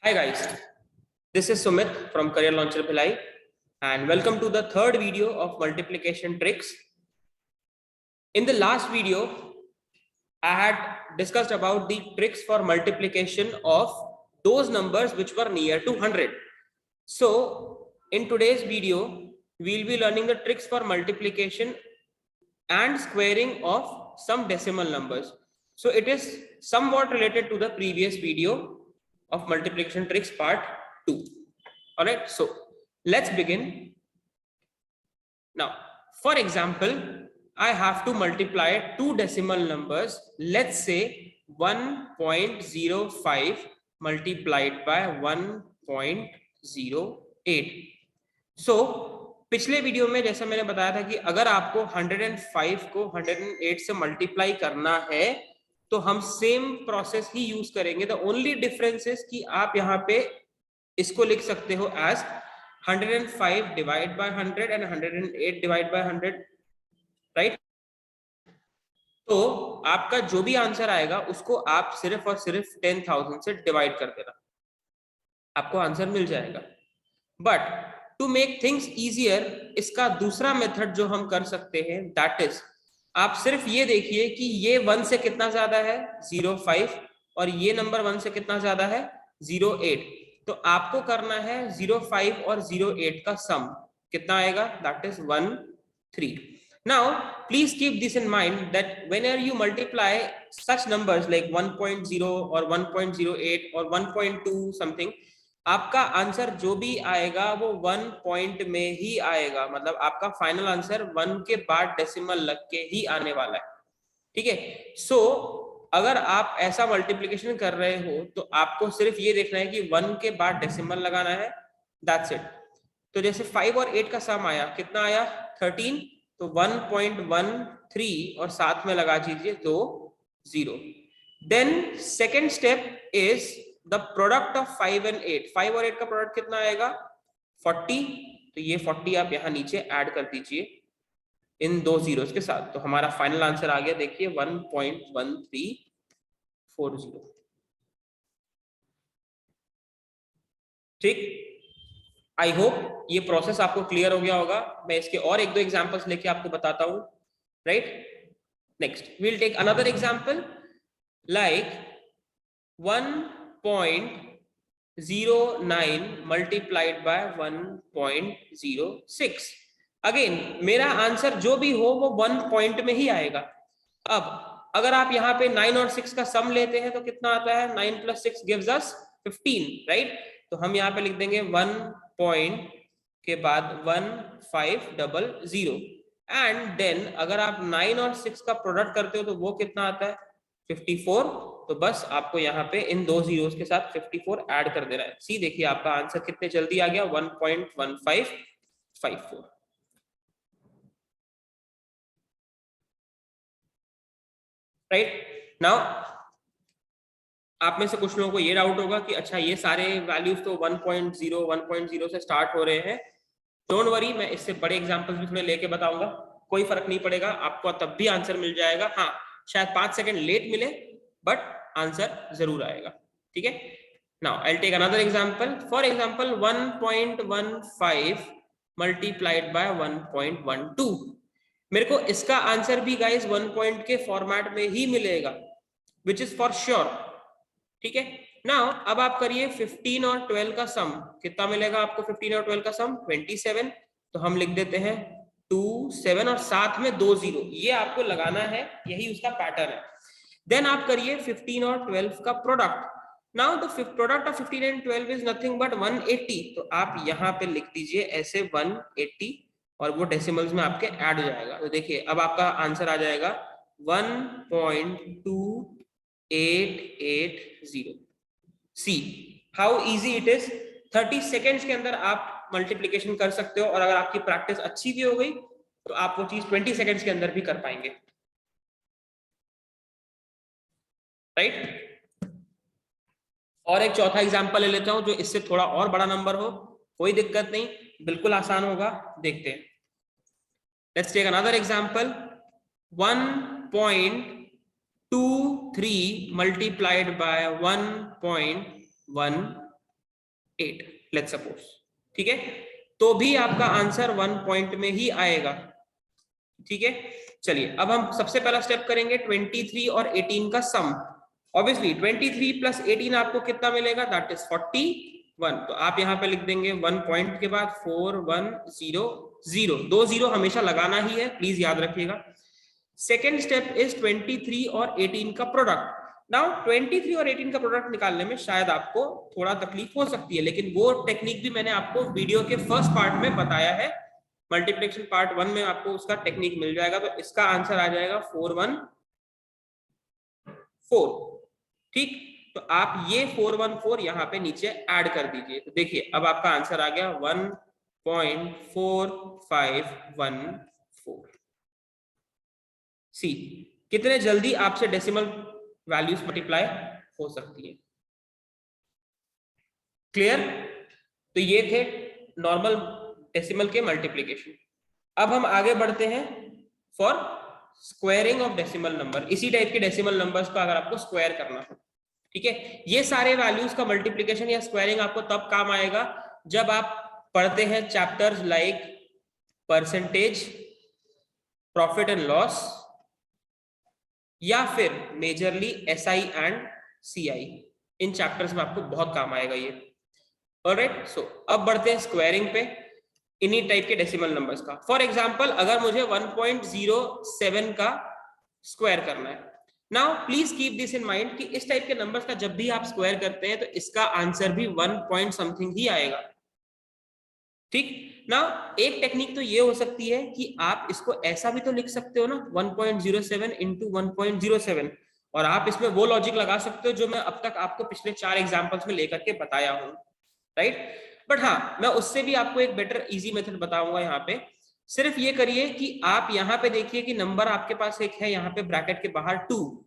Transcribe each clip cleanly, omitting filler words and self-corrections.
Hi guys, this is Sumit from Career Launcher Bhilai and welcome to the third video of multiplication tricks. In the last video, I had discussed about the tricks for multiplication of those numbers which were near to 100. So in today's video, we'll be learning the tricks for multiplication and squaring of some decimal numbers. So it is somewhat related to the previous video of multiplication tricks part 2. All right, so let's begin. Now, for example, I have to multiply two decimal numbers. Let's say 1.05 multiplied by 1.08. So पिछले video में जैसा मैंने बताया था कि अगर आपको 105 को 108 से मल्टीप्लाई करना है तो हम सेम प्रोसेस ही यूज करेंगे. द ओनली डिफरेंस इज कि आप यहाँ पे इसको लिख सकते हो as 105 divide by 100 and 108 divide by 100, right. तो आपका जो भी आंसर आएगा उसको आप सिर्फ और सिर्फ 10,000 से डिवाइड कर देना, आपको आंसर मिल जाएगा. But to make things easier, इसका दूसरा मेथड जो हम कर सकते हैं दैट इज, आप सिर्फ ये देखिए कि ये 1 से कितना ज्यादा है 05 और ये नंबर 1 से कितना ज्यादा है 08. तो आपको करना है 05 और 08 का सम कितना आएगा, that is 13. Now please keep this in mind that whenever you multiply such numbers like 1.0 और 1.08 और 1.2 समथिंग, आपका आंसर जो भी आएगा वो 1 पॉइंट में ही आएगा. मतलब आपका फाइनल आंसर 1 के बाद डेसिमल लग के ही आने वाला है, ठीक है. सो अगर आप ऐसा मल्टीप्लिकेशन कर रहे हो तो आपको सिर्फ ये देखना है कि 1 के बाद डेसिमल लगाना है, दैट्स इट. तो जैसे 5 और 8 का सम आया, कितना आया 13, तो 1.13 और साथ में लगा दीजिए तो 0. Then second step is the product of 5 and 8. 5 और 8 का प्रोडक्ट कितना आएगा 40, तो ये 40 आप यहाँ नीचे ऐड कर दीजिए इन दो जीरोस के साथ, तो हमारा फाइनल आंसर आ गया. देखिए 1.1340. ठीक, आई होप ये प्रोसेस आपको क्लियर हो गया होगा. मैं इसके और एक दो एग्जांपल्स लेके आपको बताता हूं, right. Next we'll take another example like 1.09 multiplied by 1.06. Again मेरा आंसर जो भी हो वो 1 पॉइंट में ही आएगा. अब अगर आप यहाँ पे 9 और 6 का सम लेते हैं तो कितना आता है, 9 + 6 gives us 15, राइट. तो हम यहाँ पे लिख देंगे 1 पॉइंट के बाद 1500 एंड देन अगर आप 9 और 6 का प्रोडक्ट करते हो तो वो कितना आता है 54. तो बस आपको यहाँ पे इन दो जीरोस के साथ 54 ऐड कर देना है. सी देखिए आपका आंसर कितने जल्दी आ गया 1.1554, राइट. नाउ आप में से कुछ लोगों को ये डाउट होगा कि अच्छा ये सारे वैल्यूज तो 1.0 से स्टार्ट हो रहे हैं. डोंट वरी, मैं इससे बड़े एग्जांपल्स भी थोड़े लेके बताऊंगा, कोई फर्क नहीं पड़ेगा, आपको तब भी आंसर मिल जाएगा. हाँ, शायद 5 सेकंड लेट मिले बट आंसर जरूर आएगा, ठीक है. Now I will take another example. For example 1.15 multiplied by 1.12. मेरे को इसका आंसर भी गाइस 1 पॉइंट के फॉर्मेट में ही मिलेगा, विच इज फॉर श्योर, ठीक है. नाउ अब आप करिए 15 और 12 का सम, कितना मिलेगा आपको 15 और 12 का सम 27. तो हम लिख देते हैं 2 7 और साथ में 2 0, ये आपको लगाना है, यही उसका पैटर्न है. देन आप करिए 15 और 12 का product. Now the product of 15 and 12 is nothing but 180. तो आप यहाँ पे लिख दीजिए ऐसे 180 और वो डेसिमल्स में आपके ऐड हो जाएगा. तो देखिए अब आपका आंसर आ जाएगा 1.2880. See how easy it is. 30 seconds के अंदर आप मल्टीप्लिकेशन कर सकते हो और अगर आपकी प्रैक्टिस अच्छी भी हो गई तो आप वो चीज 20 सेकेंड्स के अंदर भी कर पाएंगे, राइट. और एक चौथा एग्जांपल ले लेता हूं जो इससे थोड़ा और बड़ा नंबर हो, कोई दिक्कत नहीं, बिल्कुल आसान होगा, देखते हैं. Let's take another example 1.23 multiplied by 1.15. 8 let's suppose, ठीक है, तो भी आपका आंसर 1 पॉइंट में ही आएगा, ठीक है। चलिए अब हम सबसे पहला स्टेप करेंगे 23 और 18 का सम। ऑब्वियसली 23 प्लस 18 आपको कितना मिलेगा, दैट इज 41। तो आप यहाँ पे लिख देंगे 1 पॉइंट के बाद 4 1 0 0, 2 0 हमेशा लगाना ही है, प्लीज याद रखिएगा। सेकेंड स्टेप इज 23 और 18 का प्रोडक्ट। नाउ 23 और 18 का प्रोडक्ट निकालने में शायद आपको थोड़ा तकलीफ हो सकती है, लेकिन वो टेक्निक भी मैंने आपको वीडियो के फर्स्ट पार्ट में बताया है, मल्टीप्लिकेशन पार्ट 1 में आपको उसका टेक्निक मिल जाएगा। तो इसका आंसर आ जाएगा 414, ठीक। तो आप ये 414 यहाँ पे नीचे ऐड कर दीजिए, तो देखिए अब आपका आंसर आ गया 1.4514। सी कितने जल्दी आपसे डेसिमल वैल्यूज मल्टीप्लाई हो सकती है, क्लियर। तो ये थे नॉर्मल डेसिमल के मल्टीप्लिकेशन। अब हम आगे बढ़ते हैं for squaring of decimal number. इसी टाइप के डेसिमल नंबर्स को अगर आपको स्क्वायर करना हो, ठीक है, ये सारे वैल्यूज का मल्टीप्लिकेशन या स्क्वायरिंग आपको तब काम आएगा जब आप पढ़ते हैं chapters like percentage, profit and loss, या फिर majorly SI and CI. In chapters में आपको बहुत काम आएगा ये। ऑलराइट, सो अब बढ़ते हैं स्क्वायरिंग पे इन्हीं टाइप के डेसिमल नंबर्स का। फॉर एग्जांपल अगर मुझे 1.07 का स्क्वायर करना है, now please keep this in mind कि इस टाइप के नंबर्स का जब भी आप स्क्वायर करते हैं तो इसका आंसर भी 1 पॉइंट समथिंग ही आएगा, ठीक। नाउ एक टेक्निक तो ये हो सकती है कि आप इसको ऐसा भी तो लिख सकते हो ना, 1.07 इंटू 1.07, और आप इसमें वो लॉजिक लगा सकते हो जो मैं अब तक आपको पिछले 4 एग्जांपल्स में लेकर के बताया हूं, राइट। बट हाँ, मैं उससे भी आपको एक बेटर इजी मेथड बताऊंगा। यहाँ पे सिर्फ ये करिए कि आप यहाँ पे देखिए कि नंबर आपके पास एक है यहाँ पे ब्रैकेट के बाहर 2,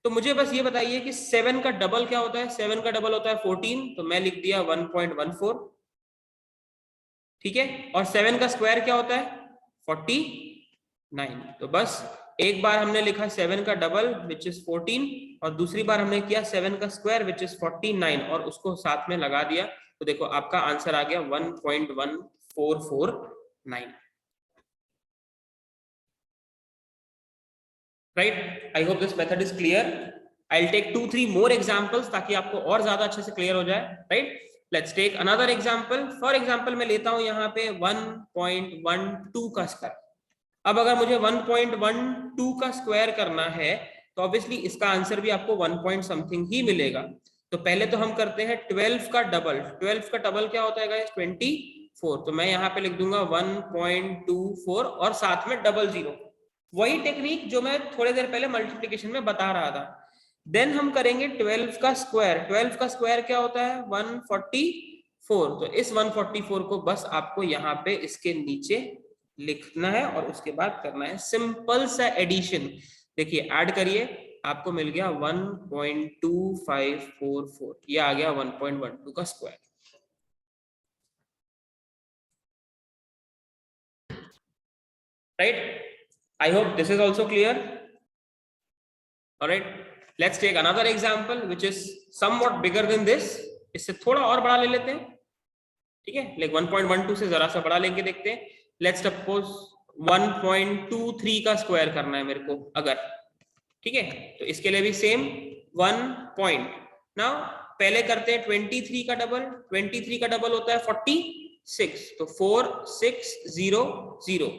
तो मुझे बस ये बताइए कि 7 का डबल क्या होता है। 7 का डबल होता है 14, तो मैं लिख दिया 1.14, ठीक है। और 7 का स्क्वायर क्या होता है 49। तो बस एक बार हमने लिखा 7 का डबल विच इज 14, और दूसरी बार हमने किया 7 का स्क्वायर विच इज 49 और उसको साथ में लगा दिया, तो देखो आपका आंसर आ गया 1.1449, right. I hope this method is clear. I will take 2-3 more examples ताकि आपको और ज्यादा अच्छे से क्लियर हो जाए, right. Let's take another example. For example मैं लेता हूं यहाँ पे 1.12 का स्क्वायर। अब अगर मुझे 1.12 का स्क्वायर करना है तो ऑब्वियसली इसका आंसर भी आपको 1 पॉइंट समथिंग ही मिलेगा। तो पहले तो हम करते हैं 12 का डबल। 12 का डबल क्या होता है गाइस 24, तो मैं यहाँ पे लिख दूंगा 1.24 और साथ में डबल जीरो, वही टेक्निक जो मैं थोड़ी देर पहले मल्टीप्लिकेशन में बता रहा था। देन हम करेंगे 12 का स्क्वायर। 12 का स्क्वायर क्या होता है 144, तो इस 144 को बस आपको यहाँ पे इसके नीचे लिखना है और उसके बाद करना है सिंपल सा एडिशन। देखिए ऐड करिए, आपको मिल गया 1.2544, ये आ गया 1.12 का square, right. I hope this is also clear. All right, let's take another example which is somewhat bigger than this. इससे थोड़ा और बड़ा ले लेते हैं, ठीक है, like 1.12 से जरा सा बड़ा लेके देखते हैं। Let's suppose 1.23 का स्क्वायर करना है मेरे को अगर, ठीक है, तो इसके लिए भी सेम 1 पॉइंट। नाउ पहले करते हैं 23 का डबल। 23 का डबल होता है 46, तो 4600।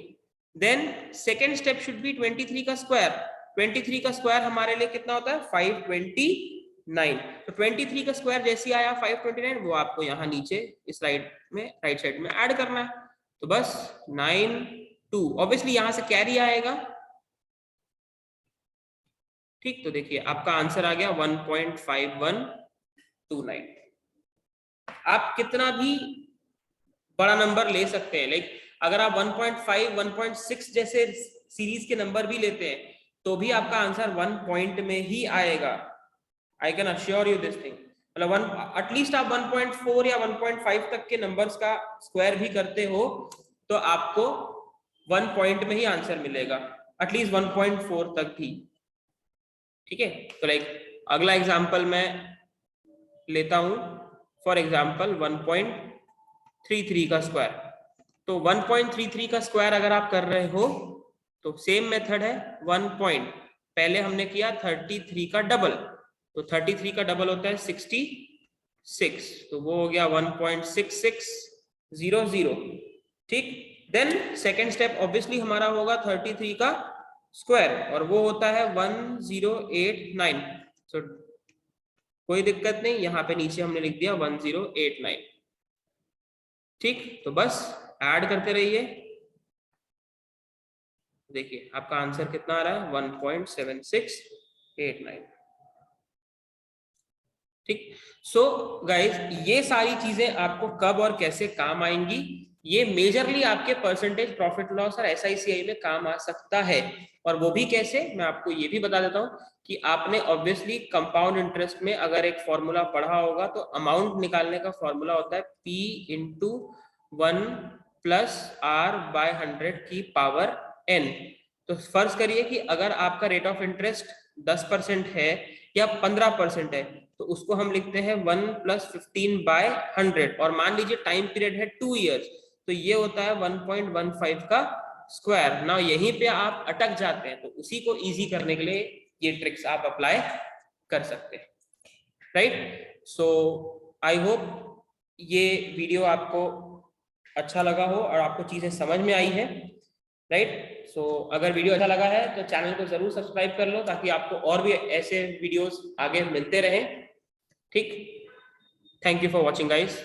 Then second step should be 23 का स्क्वायर। 23 का स्क्वायर हमारे लिए कितना होता है 529, तो 23 का स्क्वायर जैसे आया 529, वो आपको यहाँ नीचे इस राइट साइड में ऐड करना है, तो बस 92। ऑब्वियसली यहाँ से कैरी आएगा, ठीक। तो देखिए आपका आंसर आ गया 1.5129। आप कितना भी बड़ा नंबर ले सकते हैं, लाइक अगर आप 1.5 1.6 जैसे सीरीज के नंबर भी लेते हैं तो भी आपका आंसर 1 पॉइंट में ही आएगा। I can assure you this thing. मतलब एटलीस्ट आप 1.4 या 1.5 तक के नंबर्स का स्क्वायर भी करते हो तो आपको 1 पॉइंट में ही आंसर मिलेगा, एटलीस्ट 1.4 तक भी, ठीक है। तो लाइक अगला एग्जांपल मैं लेता हूं फॉर एग्जाम्पल 1.33 का स्क्वायर। तो 1.33 का स्क्वायर अगर आप कर रहे हो तो सेम मेथड है, 1 पॉइंट, पहले हमने किया 33 का डबल, तो 33 का डबल होता है 66, तो वो हो गया 1.6600, ठीक। देन सेकेंड स्टेप ऑब्वियसली हमारा होगा 33 का स्क्वायर, और वो होता है 1089। सो कोई दिक्कत नहीं, यहाँ पे नीचे हमने लिख दिया 1089, ठीक। तो बस ऐड करते रहिए, देखिए आपका आंसर कितना आ रहा है, 1.7689, ठीक। सो गाइज ये सारी चीजें आपको कब और कैसे काम आएंगी, ये मेजरली आपके परसेंटेज प्रॉफिट लॉस और SICI में काम आ सकता है। और वो भी कैसे, मैं आपको ये भी बता देता हूँ कि आपने ऑब्वियसली कंपाउंड इंटरेस्ट में अगर एक फॉर्मूला पढ़ा होगा, तो अमाउंट निकालने का फॉर्मूला होता है P into 1 plus R by 100 की पावर n। तो फर्ज करिए कि अगर आपका रेट ऑफ इंटरेस्ट 10% है या 15% है, तो उसको हम लिखते हैं 1 प्लस 15 बाय 100, और मान लीजिए टाइम पीरियड है 2 इयर्स, तो ये होता है 1.15 का स्क्वायर। ना यहीं पे आप अटक जाते हैं, तो उसी को इजी करने के लिए ये ट्रिक्स आप अप्लाई कर सकते हैं, राइट। सो आई होप ये वीडियो आपको अच्छा लगा हो और आपको चीजें समझ में आई है, राइट। सो अगर वीडियो अच्छा लगा है तो चैनल को जरूर सब्सक्राइब कर लो, ताकि आपको और भी ऐसे वीडियोस आगे मिलते रहें, ठीक। Thank you for watching guys.